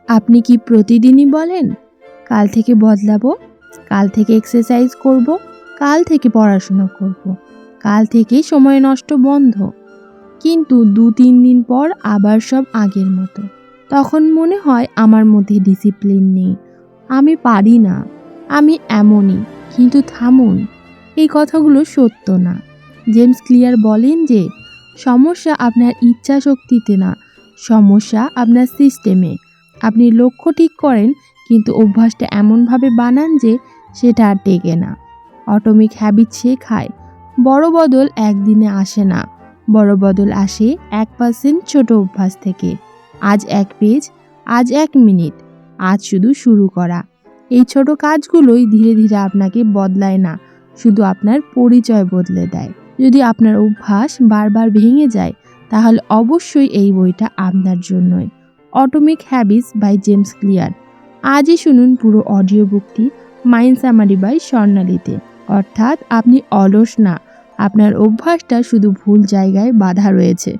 আপনি কি প্রতিদিনই বলেন, কাল থেকে বদলাবো, কাল থেকে এক্সারসাইজ করব, কাল থেকে পড়াশোনা করব, কাল থেকে সময় নষ্ট বন্ধ, কিন্তু 2-3 দিন পর আবার সব আগের মতো। তখন মনে হয় আমার মধ্যে ডিসিপ্লিন নেই, আমি পারি না, আমি এমনই। কিন্তু থামুন, এই কথাগুলো সত্য না। জেমস ক্লিয়ার বলেন যে সমস্যা আপনার ইচ্ছা শক্তিতে না, সমস্যা আপনার সিস্টেমে। আপনি লক্ষ্য ঠিক করেন, কিন্তু অভ্যাসটা এমনভাবে বানান যে সেটা আর টেকে না। অটোমিক হ্যাবিট শেখায় বড় বদল একদিনে আসে না, বড় বদল আসে 1% ছোট অভ্যাস থেকে। আজ 1 পেজ, আজ 1 মিনিট, আজ শুধু শুরু করা। এই ছোট কাজগুলোই ধীরে ধীরে আপনাকে বদলায় না, শুধু আপনার পরিচয় বদলে দেয়। যদি আপনার অভ্যাস বারবার ভেঙে যায়, তাহলে অবশ্যই এই বইটা আপনার জন্যই। Atomic habits by James Clear. আজই শুনুন পুরো অডিও বুকটি মাইন্ড সামারি বাই স্বর্ণালীতে। অর্থাৎ আপনি অলস না, আপনার অভ্যাসটা শুধু ভুল জায়গায় বাধা রয়েছে।